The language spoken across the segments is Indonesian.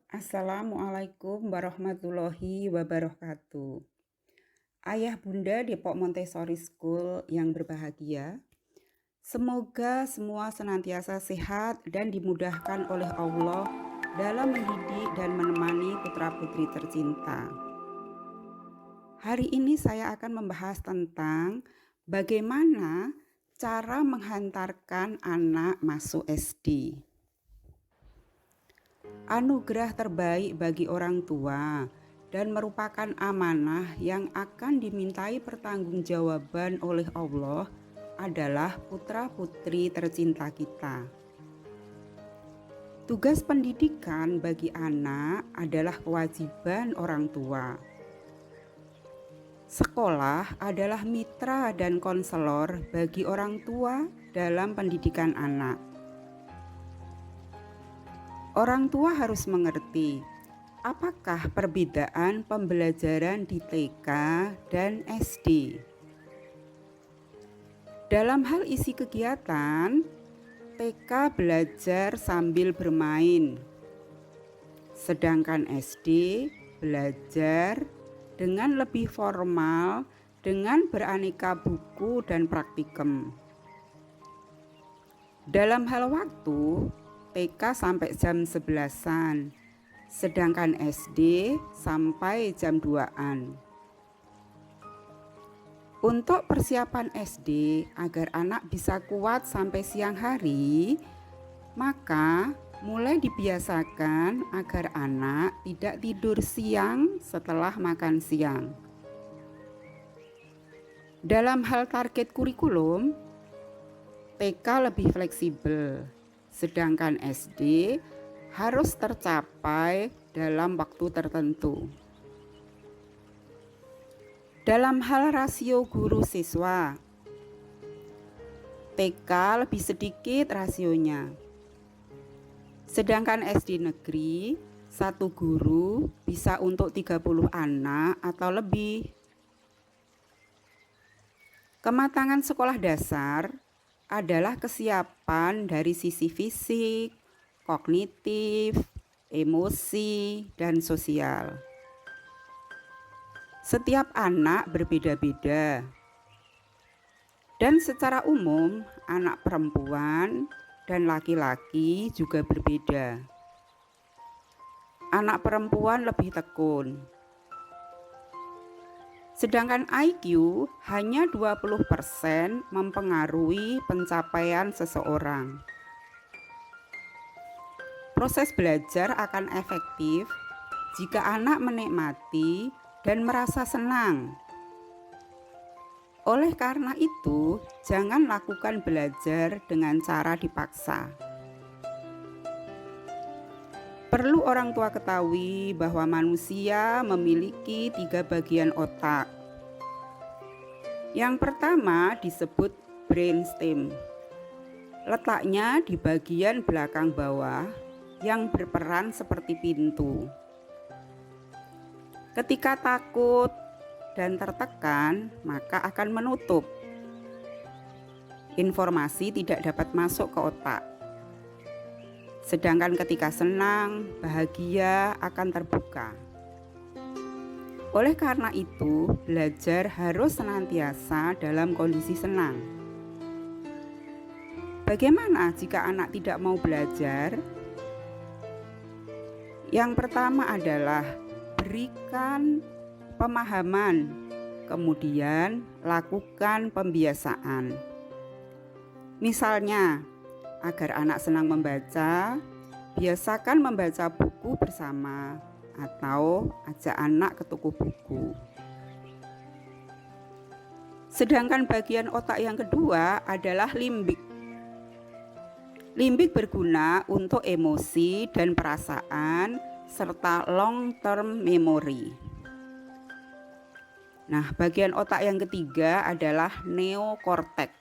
Assalamualaikum warahmatullahi wabarakatuh. Ayah Bunda Depok Montessori School yang berbahagia, semoga semua senantiasa sehat dan dimudahkan oleh Allah dalam mendidik dan menemani putra-putri tercinta. Hari ini saya akan membahas tentang bagaimana cara menghantarkan anak masuk SD. Anugerah terbaik bagi orang tua dan merupakan amanah yang akan dimintai pertanggungjawaban oleh Allah adalah putra-putri tercinta kita. Tugas pendidikan bagi anak adalah kewajiban orang tua. Sekolah adalah mitra dan konselor bagi orang tua dalam pendidikan anak. Orang tua harus mengerti apakah perbedaan pembelajaran di TK dan SD. Dalam hal isi kegiatan, TK belajar sambil bermain, sedangkan SD belajar dengan lebih formal dengan beraneka buku dan praktikum. Dalam hal waktu, TK sampai jam 11-an, sedangkan SD sampai jam 2-an. Untuk persiapan SD agar anak bisa kuat sampai siang hari, maka mulai dibiasakan agar anak tidak tidur siang setelah makan siang. Dalam hal target kurikulum, TK lebih fleksibel, sedangkan SD harus tercapai dalam waktu tertentu. Dalam hal rasio guru siswa, TK lebih sedikit rasionya, sedangkan SD negeri satu guru bisa untuk 30 anak atau lebih. Kematangan sekolah dasar adalah kesiapan dari sisi fisik, kognitif, emosi, dan sosial. Setiap anak berbeda-beda, dan secara umum anak perempuan dan laki-laki juga berbeda. Anak perempuan lebih tekun, sedangkan IQ hanya 20% mempengaruhi pencapaian seseorang. Proses belajar akan efektif jika anak menikmati dan merasa senang. Oleh karena itu, jangan lakukan belajar dengan cara dipaksa. Perlu orang tua ketahui bahwa manusia memiliki 3 bagian otak. Yang pertama disebut brainstem. Letaknya di bagian belakang bawah yang berperan seperti pintu. Ketika takut dan tertekan, maka akan menutup. Informasi tidak dapat masuk ke otak. Sedangkan ketika senang, bahagia akan terbuka. Oleh karena itu, belajar harus senantiasa dalam kondisi senang. Bagaimana jika anak tidak mau belajar? Yang pertama adalah berikan pemahaman, kemudian lakukan pembiasaan. Misalnya, agar anak senang membaca, biasakan membaca buku bersama atau ajak anak ke toko buku. Sedangkan bagian otak yang kedua adalah limbik. Limbik berguna untuk emosi dan perasaan serta long term memory. Nah, bagian otak yang ketiga adalah neokortek.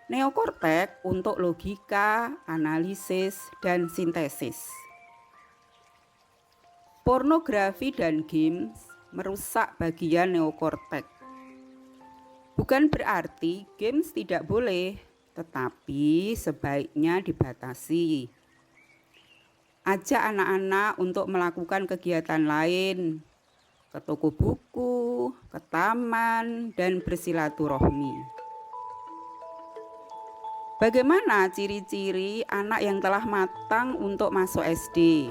Neokortek untuk logika, analisis, dan sintesis. Pornografi dan games merusak bagian neokortek. Bukan berarti games tidak boleh, tetapi sebaiknya dibatasi. Ajak anak-anak untuk melakukan kegiatan lain, ke toko buku, ke taman, dan bersilaturahmi. Bagaimana ciri-ciri anak yang telah matang untuk masuk SD?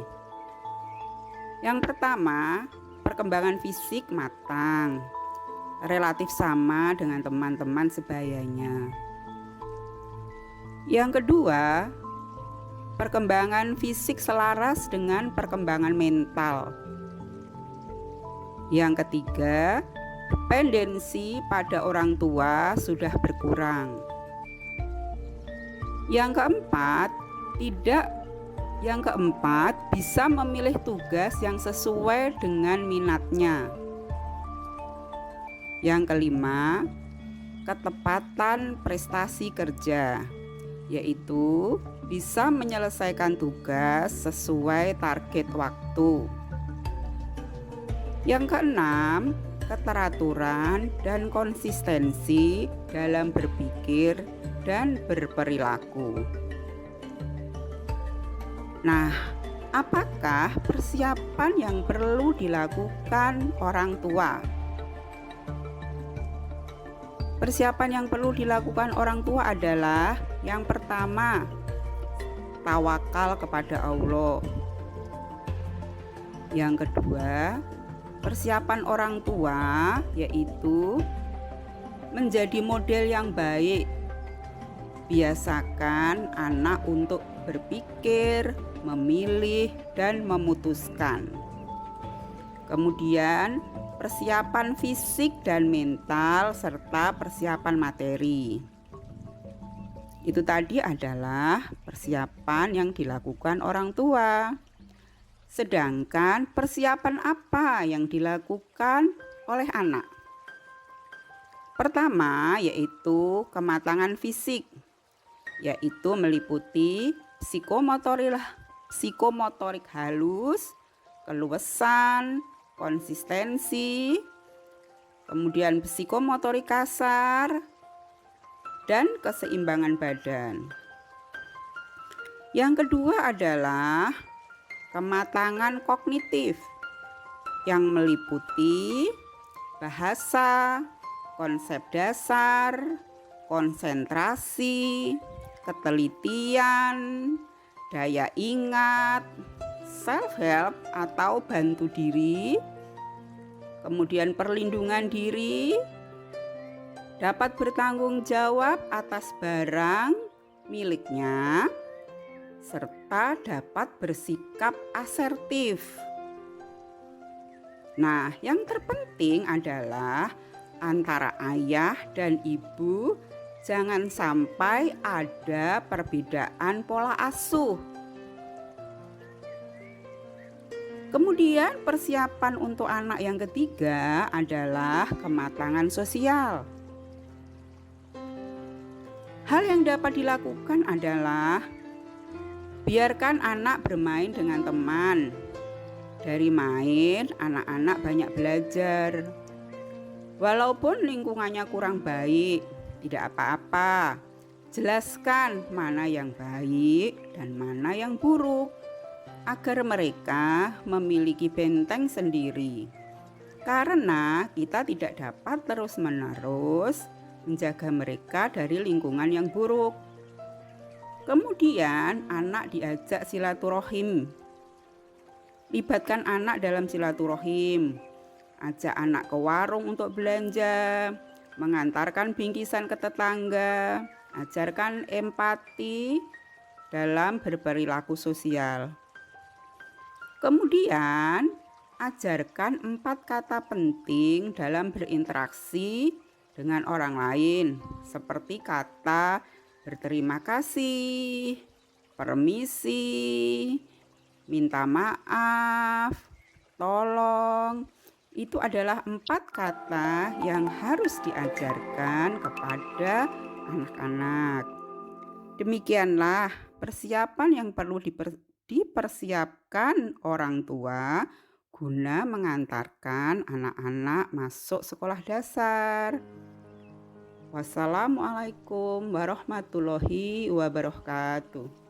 Yang pertama, perkembangan fisik matang, relatif sama dengan teman-teman sebayanya. Yang kedua, perkembangan fisik selaras dengan perkembangan mental. Yang ketiga, dependensi pada orang tua sudah berkurang. Yang keempat, bisa memilih tugas yang sesuai dengan minatnya. Yang kelima, ketepatan prestasi kerja, yaitu bisa menyelesaikan tugas sesuai target waktu. Yang keenam, keteraturan dan konsistensi dalam berpikir dan berperilaku. Nah, apakah persiapan yang perlu dilakukan orang tua? Persiapan yang perlu dilakukan orang tua adalah yang pertama, tawakal kepada Allah. Yang kedua, persiapan orang tua yaitu menjadi model yang baik. Biasakan anak untuk berpikir, memilih, dan memutuskan. Kemudian, persiapan fisik dan mental serta persiapan materi. Itu tadi adalah persiapan yang dilakukan orang tua. Sedangkan persiapan apa yang dilakukan oleh anak? Pertama yaitu kematangan fisik, yaitu meliputi psikomotorik halus, keluasan, konsistensi, kemudian psikomotorik kasar, dan keseimbangan badan. Yang kedua adalah kematangan kognitif yang meliputi bahasa, konsep dasar, konsentrasi, ketelitian, daya ingat, self-help atau bantu diri, kemudian perlindungan diri, dapat bertanggung jawab atas barang miliknya, serta dapat bersikap asertif. Nah, yang terpenting adalah antara ayah dan ibu jangan sampai ada perbedaan pola asuh. Kemudian persiapan untuk anak yang ketiga adalah kematangan sosial. Hal yang dapat dilakukan adalah biarkan anak bermain dengan teman. Dari main, anak-anak banyak belajar. Walaupun lingkungannya kurang baik, tidak apa-apa. Jelaskan mana yang baik dan mana yang buruk, agar mereka memiliki benteng sendiri. Karena kita tidak dapat terus-menerus menjaga mereka dari lingkungan yang buruk. Kemudian anak diajak silaturahim. Libatkan anak dalam silaturahim. Ajak anak ke warung untuk belanja, mengantarkan bingkisan ke tetangga, ajarkan empati dalam berperilaku sosial. Kemudian, ajarkan 4 kata penting dalam berinteraksi dengan orang lain, seperti kata berterima kasih, permisi, minta maaf, tolong. Itu adalah 4 kata yang harus diajarkan kepada anak-anak. Demikianlah persiapan yang perlu dipersiapkan orang tua guna mengantarkan anak-anak masuk sekolah dasar. Wassalamualaikum warahmatullahi wabarakatuh.